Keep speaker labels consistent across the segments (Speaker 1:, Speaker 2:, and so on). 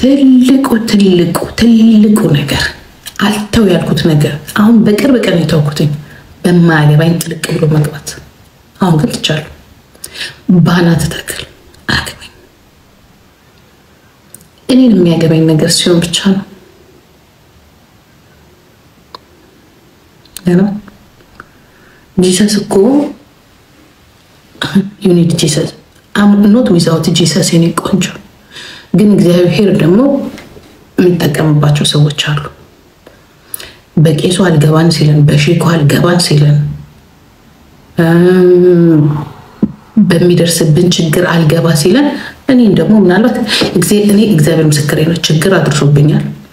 Speaker 1: ትልቁ ነገር አልተው ያልኩት ነገር አሁን በቅርብ ቀን የተውኩትኝ በማያገባኝ ጥልቅ ብሎ መግባት። አሁን ግን ትቻለሁ። ባናት ተተክል አገባኝ። እኔን የሚያገባኝ ነገር ሲሆን ብቻ ነው። Jesus እኮ you need Jesus. I'm not without Jesus የኔ ቆንጆ። ግን እግዚአብሔር ደግሞ የሚጠቀምባቸው ሰዎች አሉ። በቄሱ አልገባን ሲለን፣ በሼኩ አልገባን ሲለን፣ በሚደርስብን ችግር አልገባ ሲለን እኔን ደግሞ ምናልባት እግዚአብሔር ምስክሬ ነው፣ ችግር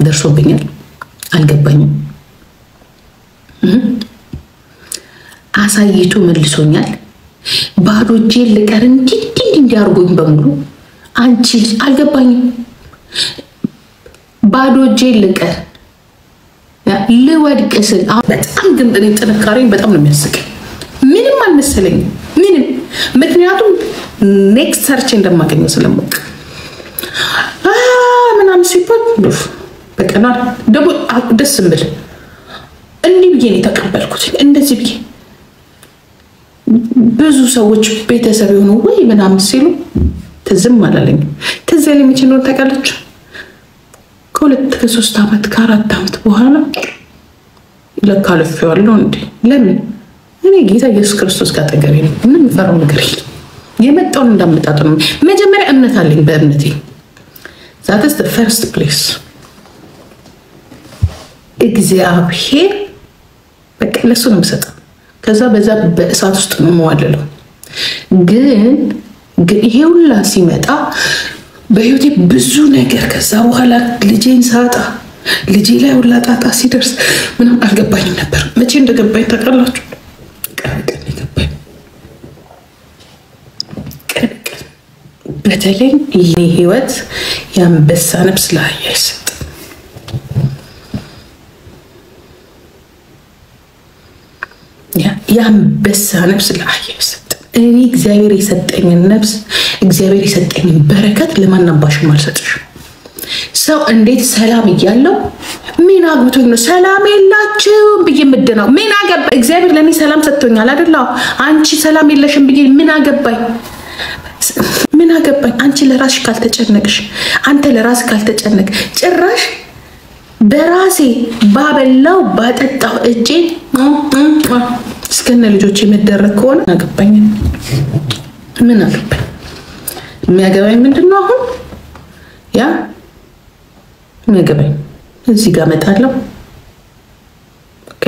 Speaker 1: ደርሶብኛል አልገባኝም። አሳይቶ መልሶኛል። ባዶ እጄን ልቀር እንዲያርጎኝ በሙሉ አንቺ አልገባኝም። ባዶ እጄን ልቀር ልወድቅ ስል በጣም ግን ጥንካሬን በጣም ነው የሚያስቀኝ። ምንም አልመሰለኝም ምንም። ምክንያቱም ኔክስት ሰርች እንደማገኘው ስለማውቅ ምናምን ሲባል በቀና ደግሞ ደስ ምል እንዲህ ብዬ ነው የተቀበልኩት። እንደዚህ ብዬ ብዙ ሰዎች ቤተሰብ የሆኑ ወይ ምናምን ሲሉ ትዝም አላለኝ። ትዝ ያለኝ መቼ ነው ታውቃላችሁ? ከ3 ዓመት ከ4 ዓመት በኋላ ለካለፈዋለሁ እንዴ። ለምን እኔ ጌታ ኢየሱስ ክርስቶስ ጋር ተገቢ ነው። ምንም ፈራው ነገር የለም። የመጣውን እንዳመጣጥ ነው። መጀመሪያ እምነት አለኝ። በእምነቴ that is the first place። እግዚአብሔር በቃ ለሱ ነው የምሰጠው። ከዛ በዛ በእሳት ውስጥ ነው የምዋለለው። ግን ይሄ ሁላ ሲመጣ በህይወቴ ብዙ ነገር ከዛ በኋላ ልጄን ሳጣ ልጄ ላይ ሁላ ጣጣ ሲደርስ ምንም አልገባኝም ነበር። መቼ እንደገባኝ ታውቃላችሁ? ቀን ይገባኝ። ቀን በተለይ ይሄ ህይወት የአንበሳ ነፍስ ለአህያ አይሰጥም። የአንበሳ ነፍስ ለአህያ አይሰጥም። እኔ እግዚአብሔር የሰጠኝን ነፍስ እግዚአብሔር የሰጠኝን በረከት ለማናባሽም አልሰጥሽም። ሰው እንዴት ሰላም እያለው ምን አግብቶኝ ነው ሰላም የላችሁም ብዬ ምድነው? ምን አገባ? እግዚአብሔር ለኔ ሰላም ሰጥቶኛል አይደል? አንቺ ሰላም የለሽም ብዬ ምን አገባኝ? ምን አገባኝ? አንቺ ለራስሽ ካልተጨነቅሽ፣ አንተ ለራስህ ካልተጨነቅ ጭራሽ በራሴ ባበላው ባጠጣው እጄ እስከነ ልጆቼ መደረክ ከሆነ አገባኝ? ምን አገባኝ? የሚያገባኝ ምንድነው? አሁን ያ የሚያገባኝ እዚህ ጋር መጣለው። ኦኬ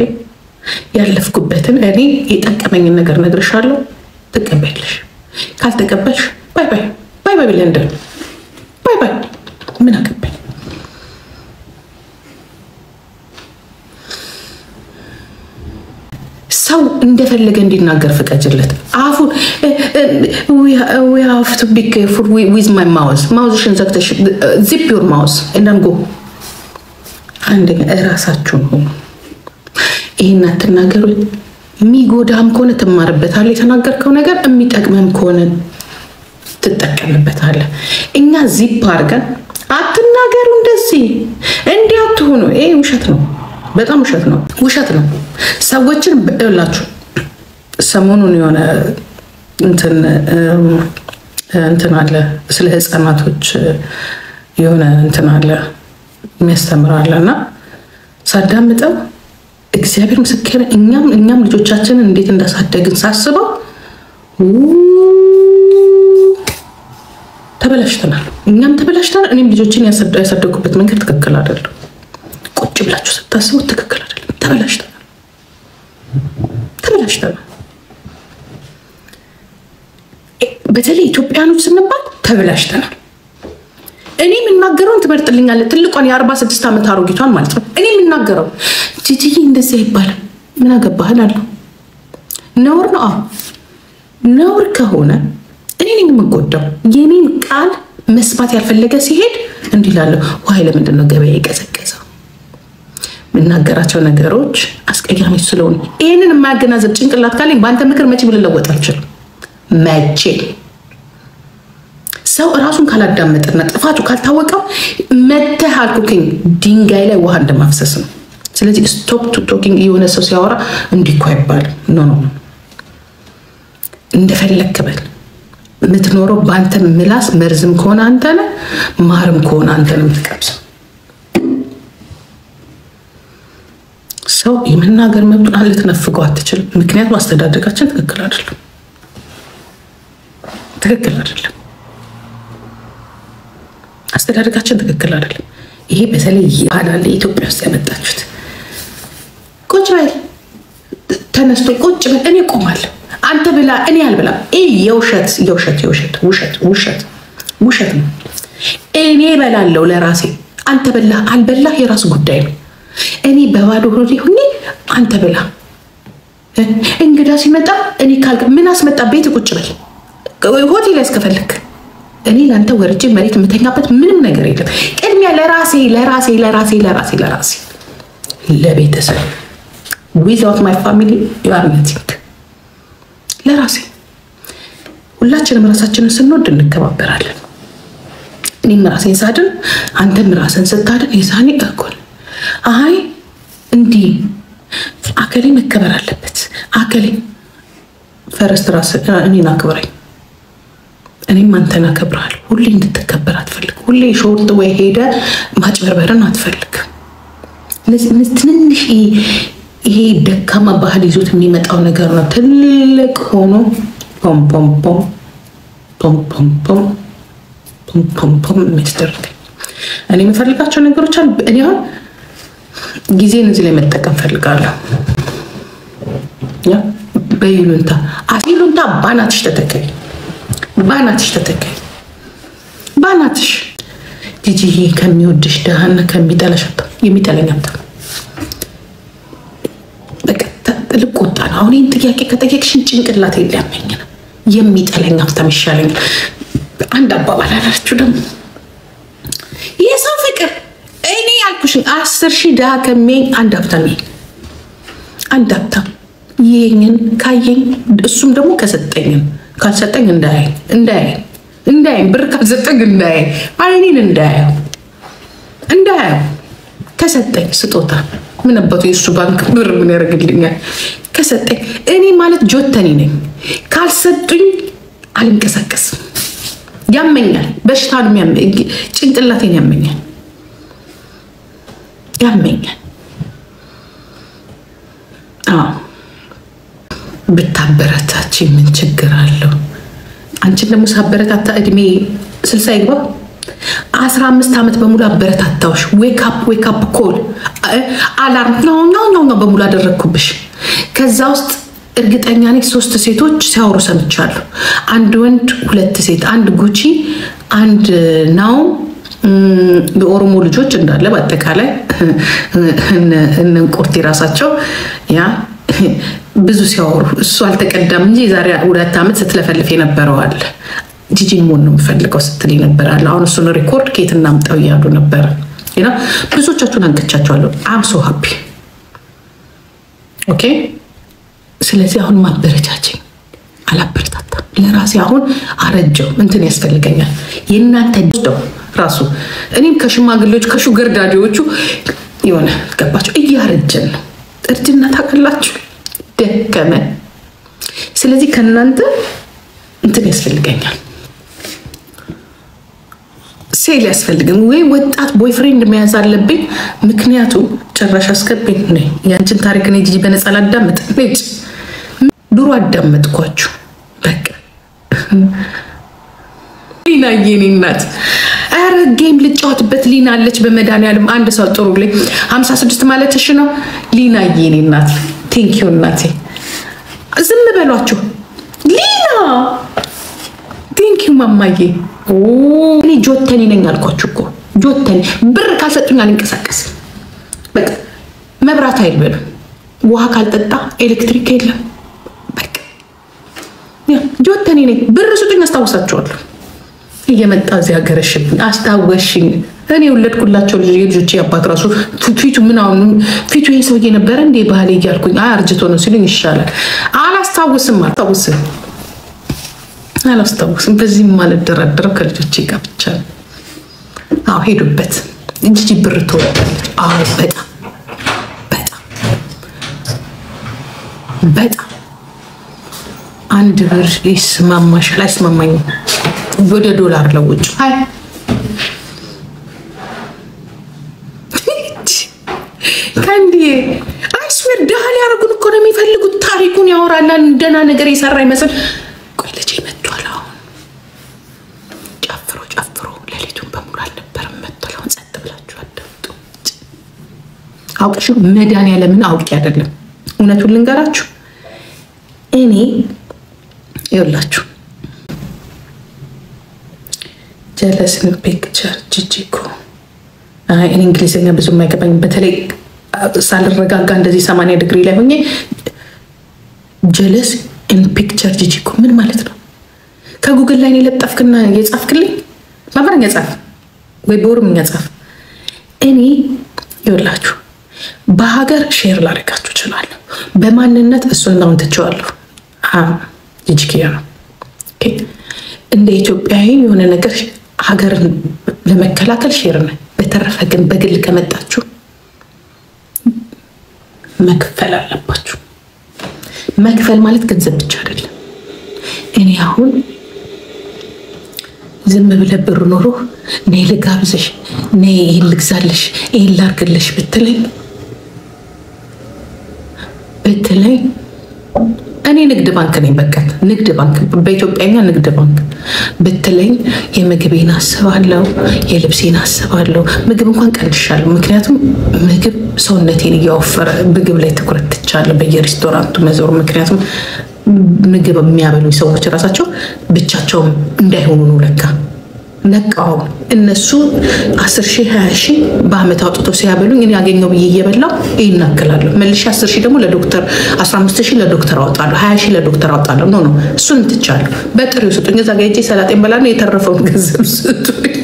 Speaker 1: ያለፍኩበትን እኔ የጠቀመኝን ነገር ነግርሻለሁ። ተቀበልሽ ካልተቀበልሽ ባይ ባይ ባይ ባይ ብለንደር ባይ ባይ። ምን አገባኝ? ሰው እንደፈለገ እንዲናገር ፍቀጅለት። አፉን we have to be careful with my mouth። ማውዝሽን ዘግተሽ zip your mouth and then go። አንደኛ እራሳችሁን ሆኑ። ይሄን አትናገሩ። የሚጎዳም ከሆነ ትማርበታለህ። የተናገርከው ነገር የሚጠቅመም ከሆነ ትጠቀምበታለህ። እኛ ዚፕ አድርገን አትናገሩ እንደዚህ እንዲህ አትሆኑ። ይሄ ውሸት ነው። በጣም ውሸት ነው። ሰዎችን በእላችሁ ሰሞኑን የሆነ እንትን አለ ስለ ህፃናቶች የሆነ እንትን አለ የሚያስተምር አለና ሳዳምጠው እግዚአብሔር ምስክር እኛም ልጆቻችንን እንዴት እንዳሳደግን ሳስበው ተበላሽተናል። እኛም ተበላሽተናል። እኔም ልጆችን ያሳደግኩበት መንገድ ትክክል አይደለም። ቁጭ ብላችሁ ስታስቡት ትክክል አይደለም። ተበላሽተናል። በተለይ ኢትዮጵያኖች ስንባል ተበላሽተናል። እኔ የምናገረውን ትመርጥልኛለህ። ትልቋን የ46 ዓመት አሮጊቷን ማለት ነው። እኔ የምናገረው ጂጂዬ እንደዚህ አይባልም ምን አገባህ አለው። ነውር ነው። ነውር ከሆነ እኔ ነኝ የምጎዳው። የኔን ቃል መስማት ያልፈለገ ሲሄድ እንዲህ እላለሁ። ዋይ ለምንድን ነው ገበያ የቀዘቀዘው? የምናገራቸው ነገሮች አስቀያሚዎች ስለሆኑ ይሄንን የማያገናዘብ ጭንቅላት ካለኝ በአንተ ምክር መቼ ልለወጥ አልችልም። መቼ ሰው ራሱን ካላዳመጠና ጥፋቱ ካልታወቀው መተህ አልኩኝ ድንጋይ ላይ ውሃ እንደማፍሰስ ነው። ስለዚህ ስቶፕ ቶኪንግ። የሆነ ሰው ሲያወራ እንዲኮ አይባልም። ኖ እንደፈለክ በል። የምትኖረው በአንተ ምላስ መርዝም ከሆነ አንተ ነህ፣ ማርም ከሆነ አንተ ነህ የምትቀምሰው። ሰው የመናገር መብቱን ልትነፍገው አትችልም። ምክንያቱም አስተዳደጋችን ትክክል አይደለም። አስተዳደጋችን ትክክል አይደለም። ይሄ በተለይ ባላለ ኢትዮጵያ ውስጥ ያመጣችሁት ቁጭ በል ተነስቶ ቁጭ በል እኔ ቆማለሁ አንተ ብላ እኔ አልብላ። ይሄ ውሸት ነው። እኔ በላለሁ ለራሴ። አንተ በላ አልበላ የራስ ጉዳይ ነው። እኔ በባዶ ሆዴ ሆኜ አንተ ብላ። እንግዳ ሲመጣ እኔ ካልክ ምን አስመጣ? ቤት ቁጭ በል ሆቴል ያስከፈልክ። እኔ ላንተ ወርጄ መሬት የምተኛበት ምንም ነገር የለም። ቅድሚያ ለራሴ ለቤተሰብ without my family you are nothing። ለራሴ ሁላችንም ራሳችንን ስንወድ እንከባበራለን። እኔም ራሴን ሳድን አንተም ራስን ስታድን የዛኔ እኮል አይ እንዲህ አከሌ መከበር አለበት። አከሌ ፈረስት ራስ እኔን አክብረኝ፣ እኔም አንተን አከብራለሁ። ሁሌ እንድትከበር አትፈልግ። ሁሌ ሾርት ወይ ሄደ ማጭበርበርን አትፈልግ። ትንንሽ ይሄ ደካማ ባህል ይዞት የሚመጣው ነገር ነው። ትልቅ ሆኖ ፖም ፖም ፖም ፖም ፖም ፖም ፖም ፖም ፖም ሚስተርክ እኔ የምፈልጋቸው ነገሮች አሉ። እኔ አሁን ጊዜን እዚህ ላይ መጠቀም ፈልጋለሁ። ያ በይሉንታ አፊሉንታ ባናትሽ ተተከይ ባናትሽ ጂጂ ከሚወድሽ ደሃና ከሚጠላሽ የሚጠላኛት ልቆጣ ነው። አሁን ይህን ጥያቄ ከጠየቅሽን ጭንቅላት የለያመኝ ነው። የሚጠላኝ ሀብታም ይሻለኛል። አንድ አባባል አላችሁ ደግሞ የሰው ፍቅር እኔ ያልኩሽን 10,000 ድሃ ከሚያኝ አንድ ሀብታም ይሄንን ካየኝ እሱም ደግሞ ከሰጠኝን ካልሰጠኝ እንዳያይ ብር ካልሰጠኝ እንዳያይ አይኔን እንዳያይ ከሰጠኝ ስጦታ ምን አባቱ የሱ ባንክ ብር ምን ያደርግልኛል? ከሰጠኝ እኔ ማለት ጆተኒ ነኝ። ካልሰጡኝ አልንቀሳቀስም። ያመኛል። በሽታን ጭንቅላቴን ያመኛል። ብታበረታች ምን ችግር አለው? አንቺን ደግሞ ሳበረታታ እድሜ 60 ይግባ 15 ዓመት በሙሉ አበረታታውሽ። ዌክ አፕ ኮል አላርም ነው በሙሉ አደረኩብሽ። ከዛ ውስጥ እርግጠኛ ነኝ 3 ሴቶች ሲያወሩ ሰምቻለሁ። አንድ ወንድ 2 ሴት፣ አንድ ጉቺ፣ አንድ ናው የኦሮሞ ልጆች እንዳለ በአጠቃላይ እንቁርት ራሳቸው ያ ብዙ ሲያወሩ እሱ አልተቀዳም እንጂ ዛሬ 2 ዓመት ስትለፈልፍ የነበረው አለ። ጂጂን ሞን ነው የምፈልገው ስትል ነበራል። አሁን እሱን ሪኮርድ ከየት እናምጣው እያሉ ነበር። ብዙዎቻችሁን አንቅቻችኋለሁ። አም ሶ ሃፒ ኦኬ። ስለዚህ አሁን ማበረቻችኝ አላበረታታም። ለራሴ አሁን አረጀው እንትን ያስፈልገኛል። የእናንተ ደው ራሱ እኔም ከሽማግሌዎች ከሹገር ዳዲዎቹ የሆነ ገባቸው እያረጀን ነው። እርጅና ታውቃላችሁ ደከመ። ስለዚህ ከእናንተ እንትን ያስፈልገኛል። ሴል ያስፈልግም ወይ ወጣት ቦይፍሬንድ መያዝ አለብኝ። ምክንያቱም ጭራሽ አስከብኝ ነኝ። ያንቺን ታሪክ ነው ጂጂ በነፃ ላዳምጥ ነጭ ድሮ አዳመጥኳችሁ። በቃ ሊና የኔ እናት አረ ጌም ልጫወትበት ሊና አለች በመድኃኒዓለም አንድ ሰው ጥሩልኝ። 56 ማለትሽ ነው ሊና የኔ እናት። ቴንክ ዩ እናቴ። ዝም በሏችሁ ሊና ቴንክ ዩ ማማዬ። እኔ ጆተኒ ነኝ አልኳችሁ እኮ ጆተኒ። ብር ካልሰጡኝ አልንቀሳቀስም። በቃ መብራት አይልበሉ፣ ውሃ ካልጠጣ ኤሌክትሪክ የለም። በቃ ጆተኒ ነኝ። ብር ስጡኝ አስታውሳችኋለሁ። እየመጣ እዚህ ሀገረሽብኝ አስታወሽኝ። እኔ ወለድኩላቸው ልጆቼ አባት ራሱ ፊቱ ምናምን ፊቱ ይሄ ሰውዬ ነበረ እንዴ ባህሌ እያልኩኝ አርጅቶ ነው ሲሉኝ ይሻላል። አላስታውስም አላስታውስም። በዚህ ማለት ደረደረው ከልጆቼ ጋር ብቻ ነው። አዎ ሄዱበት እንጂ ብር ትወዳለች። አዎ በጣም በጣም አንድ ብር ይስማማሻል? አይስማማኝም። ወደ ዶላር ለውጭ አይ ካንዲ አይስዌር ዳህል ያረጉን እኮ ነው የሚፈልጉት። ታሪኩን ያወራላል ደና ነገር የሰራ ይመስል ቆይ ልጅ መጥቷል። አሁን ጨፍሮ ለሊቱን በሙሉ አልነበረም መጥቷል። አሁን ጸጥ ብላችሁ አዳምጡ። አውቅሽ መድኃኒዓለምን አውቄ አይደለም እውነቱን ልንገራችሁ። እኔ ይኸውላችሁ ጀለስን ፒክቸር ጂጂኮ እኔ እንግሊዝኛ ብዙ የማይገባኝ በተለይ ሳልረጋጋ እንደዚህ 80 ዲግሪ ላይ ሆኜ ጀለስ ኢን ፒክቸር ጂጂኮ ምን ማለት ነው? ከጉግል ላይ የለጠፍክና የጻፍክልኝ በአማርኛ ጻፍ ወይ በኦሮምኛ ጻፍ። እኔ ይኸውላችሁ በሀገር ሼር ላደርጋችሁ እችላለሁ። በማንነት እሱን ነው እንትቸዋለሁ። ጂጂኪያ ነው እንደ ኢትዮጵያዊ የሆነ ነገር ሀገርን ለመከላከል ሼር ነው። በተረፈ ግን በግል ከመጣችሁ መክፈል አለባችሁ። መክፈል ማለት ገንዘብ ብቻ አይደለም። እኔ አሁን ዝም ብለህ ብር ኖሮ ነይ ልጋብዝሽ፣ ነይ ይሄን ልግዛልሽ፣ ይሄን ላርግልሽ ብትለኝ እኔ ንግድ ባንክ ነኝ። በቃ ንግድ ባንክ በኢትዮጵያኛ ንግድ ባንክ ብትለኝ የምግቤን አስባለሁ፣ የልብሴን አስባለሁ። ምግብ እንኳን ቀንሻለሁ፣ ምክንያቱም ምግብ ሰውነቴን እያወፈረ ምግብ ላይ ትኩረት ትቻለሁ በየሬስቶራንቱ መዞር። ምክንያቱም ምግብ የሚያበሉኝ ሰዎች ራሳቸው ብቻቸው እንዳይሆኑ ነው ለካ ነቃው። እነሱ 10,000 20,000 በአመት አውጥተው ሲያበሉኝ እኔ ያገኘው ብዬ እየበላው ይናከላለሁ። መልሼ 10,000 ደግሞ ለዶክተር 15,000 ለዶክተር አወጣለሁ፣ 20,000 ለዶክተር አወጣለሁ። ኖ እሱን ትቻለሁ። በጥሬው ስጡኝ። እዛ ጋር ሄጄ ሰላጤን በላና የተረፈውን ገንዘብ ስጡኝ።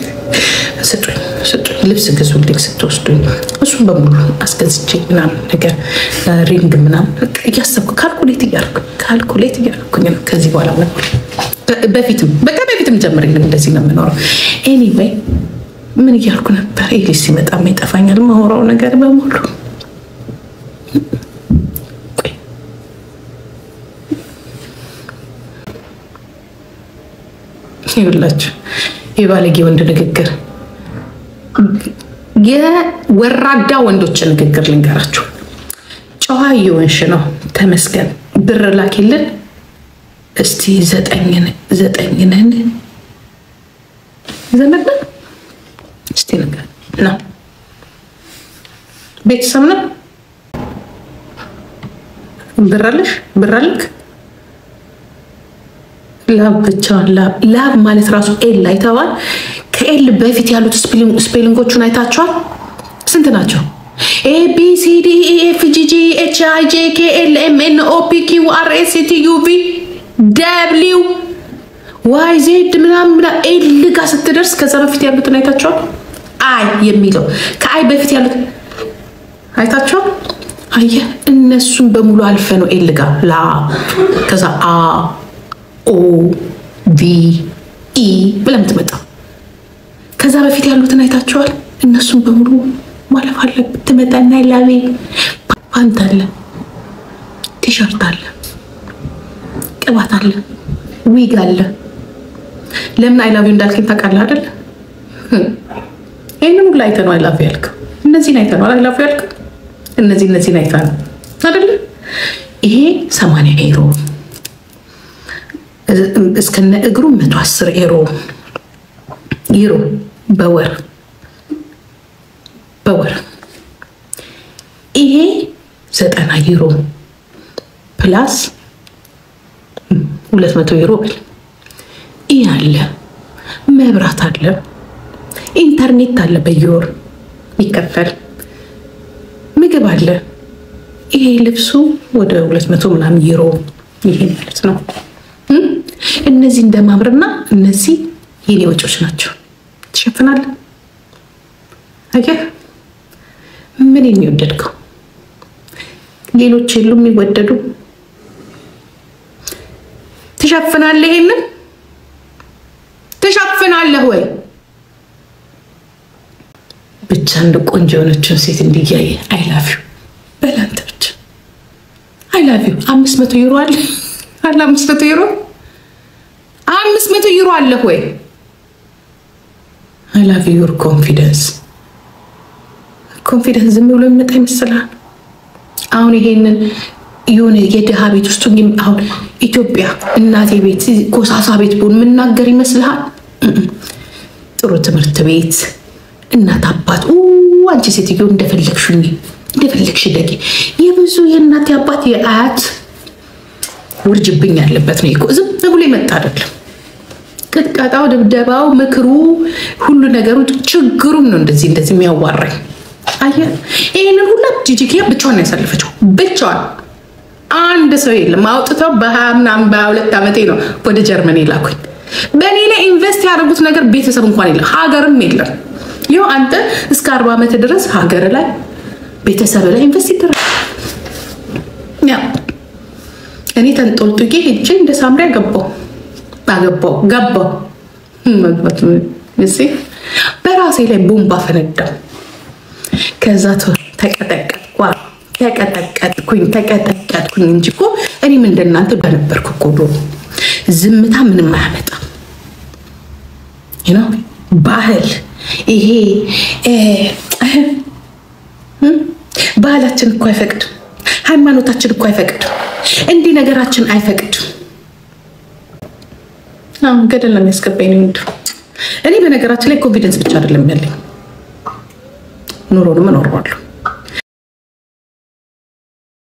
Speaker 1: ልብስ ገዙልኝ ስትወስዱኝ እሱን በሙሉ አስገዝቼ ምናምን ነገር ሪንግ ምናምን እያሰብኩ ካልኩሌት እያደረኩኝ ነው ከዚህ በኋላ ነው። በፊትም ጀምሬልኝ እንደዚህ ነው የምኖረው። ኤኒዌይ ምን እያልኩ ነበር? ኤሊስ ሲመጣ ይጠፋኛል ማወራው ነገር በሙሉ። ይኸውላችሁ የባለጌ ወንድ ንግግር፣ የወራዳ ወንዶች ንግግር ልንገራችሁ። ጨዋ እየሆንሽ ነው ተመስገን፣ ብር ላኪልን እስቲ 9 ነን ዘመድ እስቲ ነገር ነው ቤተሰብ ነው። ብር አለክ ላብ ብቻ ላብ ማለት ራሱ ኤል አይተዋል። ከኤል በፊት ያሉት ስፔሊንጎቹን አይታችኋል? ስንት ናቸው? A B C D E F G H I J K L M N O P Q R S T U V W Y Z ምናምን ኤል ጋር ስትደርስ ከዛ በፊት ያሉትን አይታችኋል? አይ የሚለው ከአይ በፊት ያሉት አይታችኋል? አየ እነሱን በሙሉ አልፈ ነው ኤል ጋር ላ ከዛ አ ኦ ቪ ኢ ብለም ትመጣው። ከዛ በፊት ያሉትን አይታችኋል? እነሱን በሙሉ ማለፍ አለብን። ትመጣና ላቤ ፓንት አለ፣ ቲሸርት አለ፣ ቅባት አለ፣ ዊግ አለ። ለምን አይ ላቭ ዩ እንዳልከኝ ታውቃለህ አይደል? ይሄንን ሁሉ አይተህ ነው አይ ላቭ ዩ ያልከው። እነዚህን አይተህ ነው አይ ላቭ ዩ ያልከው። እነዚህን አይተህ ነው አይደል? ይሄ 80 ዩሮ እስከነ እግሩ 110 ዩሮ በወር ይሄ 90 ዩሮ ፕላስ 200 ዩሮ በል። ይሄ አለ፣ መብራት አለ፣ ኢንተርኔት አለ፣ በየወር ይከፈል፣ ምግብ አለ። ይሄ ልብሱ ወደ 200 ምናምን ዩሮ ይሄ ማለት ነው። እነዚህ እንደማምርና እነዚህ የኔ ወጪዎች ናቸው። ትሸፍናለህ። አየህ ምን የሚወደድከው? ሌሎች የሉም የሚወደዱ። ትሸፍናለህ። ይሄንን አለ ወይ? ብቻ እንደ ቆንጆ የሆነችን ሴት እንዲያየ አይ ላቭ ዩ በላንተ ብቻ አይ ላቭ ዩ 500 ዩሮ አለ 500 ዩሮ 500 ዩሮ አለ ወይ? አይ ላቭ ዩር ኮንፊደንስ ዝም ብሎ የሚመጣ ይመስላል። አሁን ይሄንን የሆነ የድሃ ቤት ውስጥ አሁን ኢትዮጵያ እናቴ ቤት ኮሳሳ ቤት ቢሆን የምናገር ይመስልሃል? ጥሩ ትምህርት ቤት እናት አባት አንቺ ሴትዮ እንደፈለግሽ ደቂ የብዙ የእናት አባት የአያት ውርጅብኝ ያለበት ነው እኮ ዝም ብሎ ይመጣ አይደለም። ቅጥቃጣው፣ ድብደባው፣ ምክሩ፣ ሁሉ ነገሩ ችግሩም ነው እንደዚህ የሚያዋራኝ። አየህ ይሄንን ሁሉ ጂጂኪያ ብቻዋን ያሳለፈችው ብቻዋን። አንድ ሰው የለም። አውጥተው በ22 ዓመቴ ነው ወደ ጀርመን ላኩኝ። በእኔ ላይ ኢንቨስት ያደረጉት ነገር ቤተሰብ እንኳን የለም፣ ሀገርም የለም። ይኸው አንተ እስከ 40 ዓመት ድረስ ሀገር ላይ ቤተሰብ ላይ ኢንቨስት ይደረግ። ያው እኔ ተንጦልጡዬ ሄጄ እንደ ሳምሪ ገባው መግባት እሺ፣ በራሴ ላይ ቦምባ ፈነዳው። ከዛ ተቀጠቀጥኩኝ እንጂ እኮ እኔም እንደናንተ በነበርኩ እኮ ዶሮ። ዝምታ ምንም አያመጣም። ባህል ይሄ ባህላችን እኮ አይፈቅድም። ሃይማኖታችን እኮ አይፈቅድም። እንዲህ ነገራችን አይፈቅድም። ገደል ነው የሚያስገባኝ ነው። እኔ በነገራችን ላይ ኮንፊደንስ ብቻ አይደለም ያለኝ ኑሮንም እኖረዋለሁ።